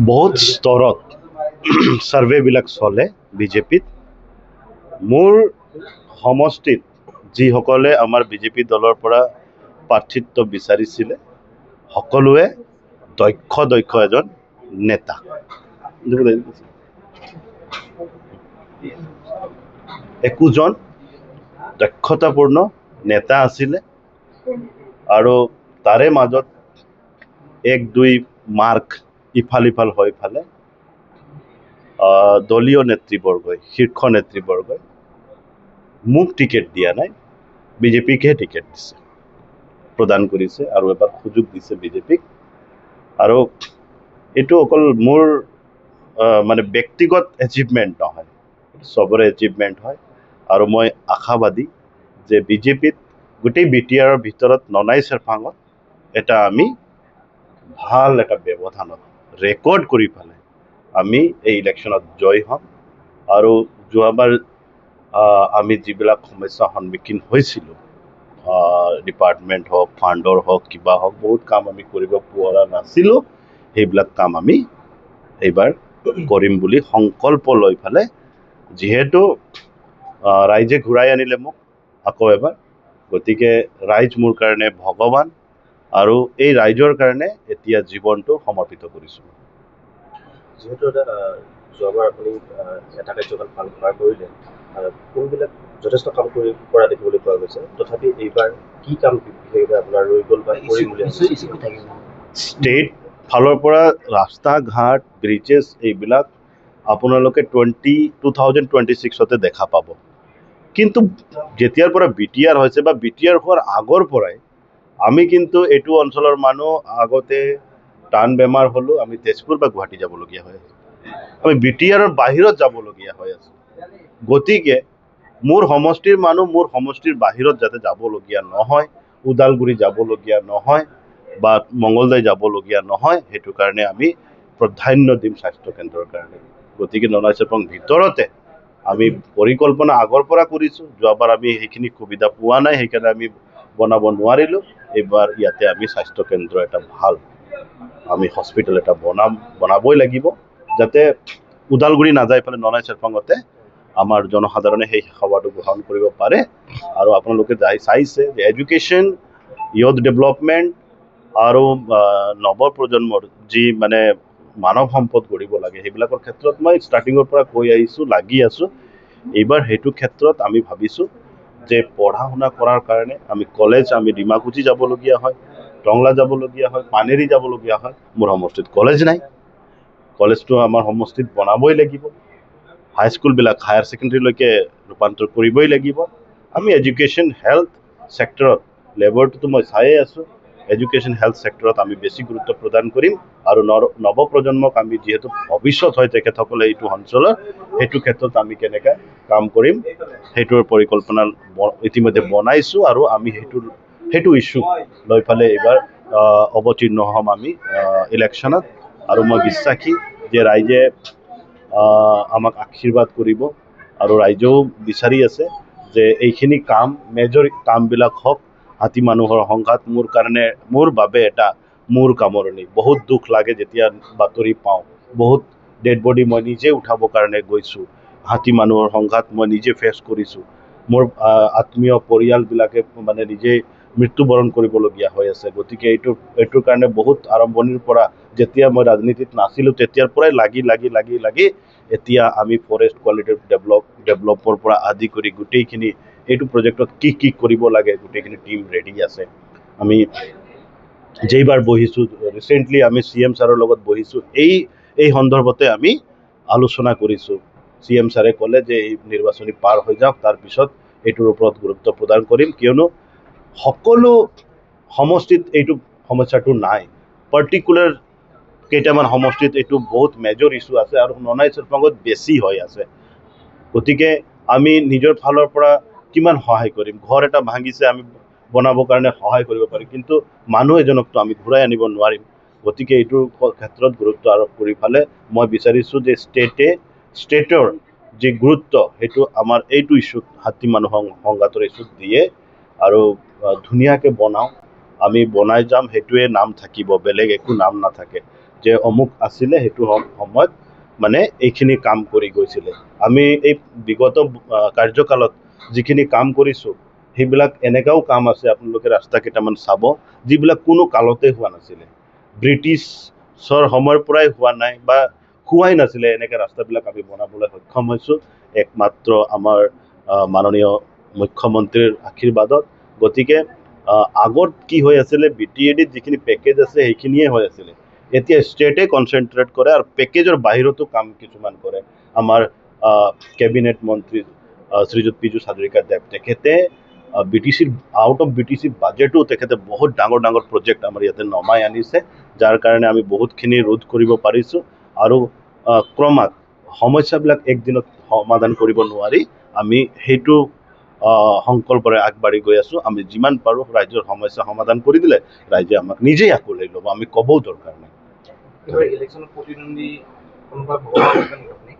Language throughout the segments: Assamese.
বহুত স্তৰত সাৰ্ভেবিলাক চলে বিজেপিত। মোৰ সমষ্টিত যিসকলে আমাৰ বিজেপি দলৰ পৰা প্ৰাৰ্থিত্ব বিচাৰিছিলে সকলোৱে দক্ষ এজন নেতা। একোজন দক্ষতাপূৰ্ণ নেতা আছিলে আৰু তাৰে মাজত এক দুই মাৰ্ক ইফাল সিফাল হৈ ফালে দলীয় নেতৃবৰ্গই শীৰ্ষ নেতৃবৰ্গই মোক টিকেট দিয়া নাই, বিজেপিকহে টিকেট দিছে, প্ৰদান কৰিছে আৰু এবাৰ সুযোগ দিছে বিজেপিক। আৰু এইটো অকল মোৰ মানে ব্যক্তিগত এচিভমেণ্ট নহয়, চবৰে এচিভমেণ্ট হয়। আৰু মই আশাবাদী যে বিজেপিত গোটেই BTRৰ ভিতৰত ননাই চেৰপাঙত এটা আমি ভাল এটা ব্যৱধানত ৰেকৰ্ড কৰি পেলাই আমি এই ইলেকশ্যনত জয় হ'ম। আৰু যোৱাবাৰ আমি যিবিলাক সমস্যাৰ সন্মুখীন হৈছিলোঁ, ডিপাৰ্টমেণ্ট হওক, ফাণ্ডৰ হওক, কিবা হওক, বহুত কাম আমি কৰিব পৰা নাছিলোঁ। সেইবিলাক কাম আমি এইবাৰ কৰিম বুলি সংকল্প লৈ পেলাই, যিহেতু ৰাইজে ঘূৰাই আনিলে মোক আকৌ এবাৰ, গতিকে ৰাইজ মোৰ কাৰণে ভগৱান আৰু এই ৰাইজৰ কাৰণে এতিয়া জীৱনটো সমৰ্পিত কৰিছোঁ। যিহেতু যোৱাবাৰ আপুনি এটা কাৰ্যকাল পাৰ কৰিলে, কোনবিলাক যথেষ্ট কাম কৰা দেখিবলৈ পোৱা গৈছে, তথাপি এইবাৰ কি কাম বিশেষভাৱে আপোনাৰ ৰৈ গ'ল বা কৰিম বুলি ষ্টেট ফালৰ পৰা ৰাস্তা ঘাট, ব্ৰিজেছ এইবিলাক আপোনালোকে 2026 দেখা পাব। কিন্তু যেতিয়াৰ পৰা BTR হৈছে বা BTR হোৱাৰ আগৰ পৰাই আমি কিন্তু এইটো অঞ্চলৰ মানুহ আগতে টান বেমাৰ হ'লেও আমি তেজপুৰ বা গুৱাহাটী যাবলগীয়া হৈ আছে, আমি BTRৰ বাহিৰত যাবলগীয়া হৈ আছে। গতিকে মোৰ সমষ্টিৰ মানুহ মোৰ সমষ্টিৰ বাহিৰত যাতে যাবলগীয়া নহয়, ওদালগুৰি যাবলগীয়া নহয় বা মংগলদৈ যাবলগীয়া নহয়, সেইটো কাৰণে আমি প্ৰাধান্য দিম স্বাস্থ্য কেন্দ্ৰৰ কাৰণে। গতিকে ননাই চেৰপাং ভিতৰতে আমি পৰিকল্পনা আগৰ পৰা কৰিছোঁ। যোৱাবাৰ আমি সেইখিনি সুবিধা পোৱা নাই, সেইকাৰণে আমি বনাব নোৱাৰিলোঁ। এইবাৰ ইয়াতে আমি স্বাস্থ্য কেন্দ্ৰ এটা ভাল আমি হস্পিটেল এটা বনাবই লাগিব, যাতে ওদালগুৰি নাযাই পেলাই ননাই চেৰপাঙতে আমাৰ জনসাধাৰণে সেই সেৱাটো গ্ৰহণ কৰিব পাৰে। আৰু আপোনালোকে চাইছে যে এডুকেশ্যন, ইয়থ ডেভেলপমেণ্ট আৰু নৱপ্ৰজন্মৰ যি মানে মানৱ সম্পদ গঢ়িব লাগে, সেইবিলাকৰ ক্ষেত্ৰত মই ষ্টাৰ্টিঙৰ পৰা কৈ আহিছোঁ, লাগি আছোঁ। এইবাৰ সেইটো ক্ষেত্ৰত আমি ভাবিছোঁ যে পঢ়া শুনা কৰাৰ কাৰণে আমি ডিমাকুচি যাবলগীয়া হয়, টংলা যাবলগীয়া হয়, পানেৰী যাবলগীয়া হয়। মোৰ সমষ্টিত কলেজ নাই, কলেজটো আমাৰ সমষ্টিত বনাবই লাগিব। হাইস্কুলবিলাক হায়াৰ ছেকেণ্ডেৰীলৈকে ৰূপান্তৰ কৰিবই লাগিব। আমি এডুকেশ্যন, হেল্থ ছেক্টৰত লেবৰটোতো মই চায়ে আছোঁ, এডুকেশ্যন হেল্থ ছেক্টৰত আমি বেছি গুৰুত্ব প্ৰদান কৰিম। আৰু নৱপ্ৰজন্মক আমি যিহেতু ভৱিষ্যত হয় তেখেতসকলে এইটো অঞ্চলৰ, সেইটো ক্ষেত্ৰত আমি কেনেকৈ কাম কৰিম সেইটোৰ পৰিকল্পনা ইতিমধ্যে বনাইছোঁ। আৰু আমি সেইটো ইছ্যু লৈ পেলাই এইবাৰ অৱতীৰ্ণ হ'ম আমি ইলেকশ্যনত। আৰু মই বিশ্বাসী যে ৰাইজে আমাক আশীৰ্বাদ কৰিব আৰু ৰাইজেও বিচাৰি আছে যে এইখিনি মেজৰ কামবিলাক হওক। হাতী মানুহৰ সংঘাত মোৰ বাবে এটা মূৰ কামৰণি। বহুত দুখ লাগে যেতিয়া বাতৰি পাওঁ, বহুত ডেড বডি মই নিজে উঠাবৰ কাৰণে গৈছোঁ, হাতী মানুহৰ সংঘাত মই নিজে ফেচ কৰিছোঁ। মোৰ আত্মীয় পৰিয়ালবিলাকে মানে নিজে মৃত্যুবৰণ কৰিবলগীয়া হৈ আছে। গতিকে এইটোৰ কাৰণে বহুত আৰম্ভণিৰ পৰা, যেতিয়া মই ৰাজনীতিত নাছিলোঁ তেতিয়াৰ পৰাই লাগি এতিয়া আমি ফৰেষ্ট কোৱালিটি ডেভেলপৰ পৰা আদি কৰি গোটেইখিনি এইটো প্ৰজেক্টত কি কৰিব লাগে গোটেইখিনি টিম ৰেডি আছে। আমি যেইবাৰ বহিছোঁ, ৰিচেণ্টলি আমি CM ছাৰৰ লগত বহিছোঁ, এই সন্দৰ্ভতে আমি আলোচনা কৰিছোঁ। CM ছাৰে ক'লে যে এই নিৰ্বাচনী পাৰ হৈ যাওক, তাৰপিছত এইটোৰ ওপৰত গুৰুত্ব প্ৰদান কৰিম, কিয়নো সকলো সমষ্টিত এইটো সমস্যাটো নাই, পাৰ্টিকুলাৰ কেইটামান সমষ্টিত এইটো বহুত মেজৰ ইছ্যু আছে আৰু ননাই চেৰপাঙত বেছি হৈ আছে। গতিকে আমি নিজৰ ফালৰ পৰা কিমান সহায় কৰিম? ঘৰ এটা ভাঙিছে, আমি বনাবৰ কাৰণে সহায় কৰিব পাৰিম, কিন্তু মানুহ এজনকতো আমি ঘূৰাই আনিব নোৱাৰিম। গতিকে এইটোৰ ক্ষেত্ৰত গুৰুত্ব আৰোপ কৰি ফালে মই বিচাৰিছোঁ যে ষ্টেটৰ যি গুৰুত্ব সেইটো আমাৰ এইটো ইছ্যুত, হাতী মানুহ সংঘাতৰ ইছ্যুত দিয়ে আৰু ধুনীয়াকৈ বনাওঁ আমি বনাই যাম, সেইটোৱে নাম থাকিব, বেলেগ একো নাম নাথাকে যে অমুক আছিলে সেইটো সময়ত মানে এইখিনি কাম কৰি গৈছিলে। আমি এই বিগত কাৰ্যকালত যিখিনি কাম কৰিছোঁ সেইবিলাক এনেকাও কাম আছে, আপোনালোকে ৰাস্তা কেইটামান চাব যিবিলাক কোনো কালতে হোৱা নাছিলে, ব্ৰিটিছৰ সময়ৰ পৰাই হোৱা নাই বা হোৱাই নাছিলে। এনেকৈ ৰাস্তাবিলাক আমি বনাবলৈ সক্ষম হৈছোঁ একমাত্ৰ আমাৰ মাননীয় মুখ্যমন্ত্ৰীৰ আশীৰ্বাদত। গতিকে আগত কি হৈ আছিলে, BTADত যিখিনি পেকেজ আছে সেইখিনিয়ে হৈ আছিলে, এতিয়া ষ্টেটে কনচেনট্ৰেট কৰে আৰু পেকেজৰ বাহিৰতো কাম কিছুমান কৰে। আমাৰ কেবিনেট মন্ত্ৰী শ্ৰীযুত পীযুষ হাজৰিকাদেৱ তেখেতে BTCৰ আউট অফ BTC বাজেটো তেখেতে বহুত ডাঙৰ ডাঙৰ প্ৰজেক্ট আমাৰ ইয়াতে নমাই আনিছে, যাৰ কাৰণে আমি বহুতখিনি ৰোধ কৰিব পাৰিছোঁ। আৰু ক্ৰমাৎ সমস্যাবিলাক একদিনত সমাধান কৰিব নোৱাৰি, আমি সেইটো সংকল্পৰে আগবাঢ়ি গৈ আছোঁ। আমি যিমান পাৰোঁ ৰাইজৰ সমস্যা সমাধান কৰি দিলে ৰাইজে আমাক নিজেই আঁকোৱালি ল'ব, আমি ক'বও দৰকাৰ নাই। এবাৰ ইলেকশ্যনত প্ৰতিদ্বন্দ্বী কোনোবা ভগৱান নেকি আপুনি?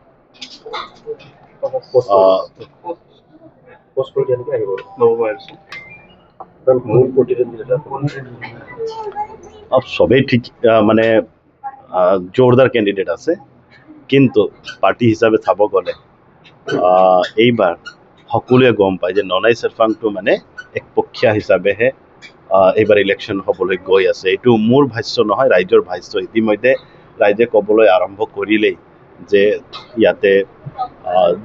পোষ্ট কৰি দিয়া নেকি আহিব মূল প্ৰতিদ্বন্দ্বিতা সবেই ঠিক মানে জোৰদাৰ কেণ্ডিডেট আছে, কিন্তু পাৰ্টি হিচাপে চাব গ'লে এইবাৰ সকলোৱে গম পায় যে ননাই চেৰফাংটো মানে একপক্ষীয়া হিচাপেহে এইবাৰ ইলেকশ্যন হ'বলৈ গৈ আছে। এইটো মোৰ ভাষ্য নহয়, ৰাইজৰ ভাষ্য। ইতিমধ্যে ৰাইজে ক'বলৈ আৰম্ভ কৰিলেই যে ইয়াতে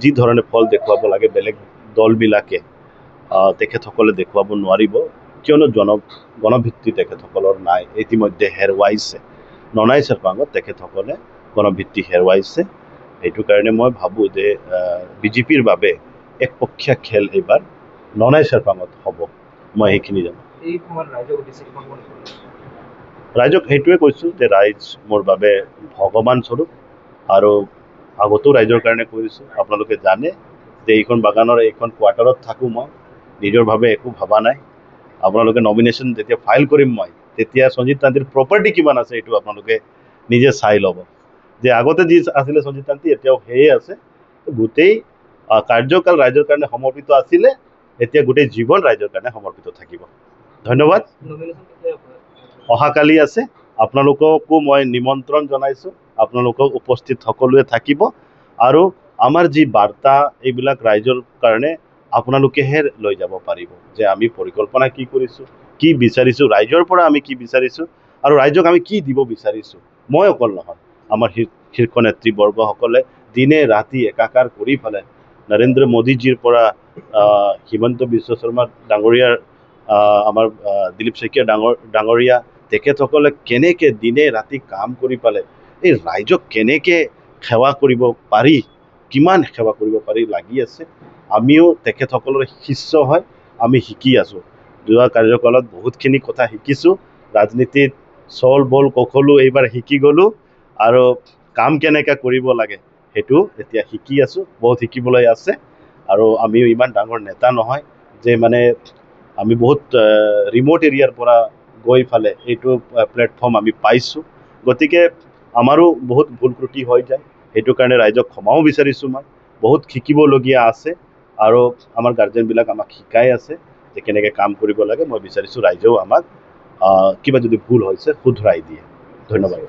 যি ধৰণে ফল দেখুৱাব লাগে বেলেগ দলবিলাকে তেখেতসকলে দেখুৱাব নোৱাৰিব, কিয়নো গণভিত্তি তেখেতসকলৰ নাই, ইতিমধ্যে হেৰুৱাইছে। ননাই চেৰফাঙত তেখেতসকলে গণভিত্তি হেৰুৱাইছে। সেইটো কাৰণে মই ভাবোঁ যে BJPৰ বাবে একপক্ষীয়া খেল এইবাৰ ননাই চেৰফাঙত হ'ব, মই সেইখিনি জানো। এই সময়ত ৰাইজক উদ্দেশ্যি কিমান মন কৰিব? ৰাইজক সেইটোৱে কৈছোঁ যে ৰাইজ মোৰ বাবে ভগৱান স্বৰূপ, আৰু আগতো ৰাইজৰ কাৰণে কৰিছোঁ। আপোনালোকে জানে যে এইখন বাগানৰ এইখন কোৱাৰ্টাৰত থাকোঁ মই, নিজৰভাৱে একো ভবা নাই। আপোনালোকে নমিনেশ্যন যেতিয়া ফাইল কৰিম মই, তেতিয়া সঞ্জিত তান্তিৰ প্ৰপাৰ্টি কিমান আছে এইটো আপোনালোকে নিজে চাই ল'ব, যে আগতে যি আছিলে সঞ্জিত তান্তি এতিয়াও সেয়ে আছে। গোটেই কাৰ্যকাল ৰাইজৰ কাৰণে সমৰ্পিত আছিলে, এতিয়া গোটেই জীৱন ৰাইজৰ কাৰণে সমৰ্পিত থাকিব। ধন্যবাদ। নমিনেশ্যন কেতিয়া হ'ব? অহাকালি আছে, আপোনালোককো মই নিমন্ত্ৰণ জনাইছোঁ, আপোনালোকক উপস্থিত সকলোৱে থাকিব। আৰু আমাৰ যি বাৰ্তা এইবিলাক ৰাইজৰ কাৰণে আপোনালোকেহে লৈ যাব পাৰিব, যে আমি পৰিকল্পনা কি কৰিছোঁ, কি বিচাৰিছোঁ, ৰাইজৰ পৰা আমি কি বিচাৰিছোঁ আৰু ৰাইজক আমি কি দিব বিচাৰিছোঁ। মই অকল নহয়, আমাৰ শীৰ্ষ নেতৃবৰ্গসকলে দিনে ৰাতি একাকাৰ কৰি পেলাই নৰেন্দ্ৰ মোদীজীৰ পৰা হিমন্ত বিশ্ব শৰ্মা ডাঙৰীয়াৰ, আমাৰ দিলীপ শইকীয়া ডাঙৰীয়া তেখেতসকলে কেনেকৈ দিনে ৰাতি কাম কৰি পালে এই ৰাইজক কেনেকৈ সেৱা কৰিব পাৰি, কিমান সেৱা কৰিব পাৰি লাগি আছে। আমিও তেখেতসকলৰ শিষ্য হয়, আমি শিকি আছোঁ। যোৱা কাৰ্যকালত বহুতখিনি কথা শিকিছোঁ, ৰাজনীতিত চল বল কৌশলো এইবাৰ শিকি গ'লোঁ, আৰু কাম কেনেকৈ কৰিব লাগে সেইটো এতিয়া শিকি আছোঁ, বহুত শিকিবলৈ আছে। আৰু আমিও ইমান ডাঙৰ নেতা নহয় যে মানে আমি বহুত ৰিম'ট এৰিয়াৰ পৰা গৈ ফালে এইটো প্লেটফৰ্ম আমি পাইছোঁ। গতিকে আমাৰো বহুত ভুল ত্ৰুটি হৈ যায়, সেইটো কাৰণে ৰাইজক ক্ষমাও বিচাৰিছোঁ। মই বহুত শিকিবলগীয়া আছে, আৰু আমাৰ গাৰ্জেনবিলাক আমাক শিকাই আছে যে কেনেকৈ কাম কৰিব লাগে। মই বিচাৰিছোঁ ৰাইজেও আমাক কিবা যদি ভুল হৈছে শুধৰাই দিয়ে। ধন্যবাদ।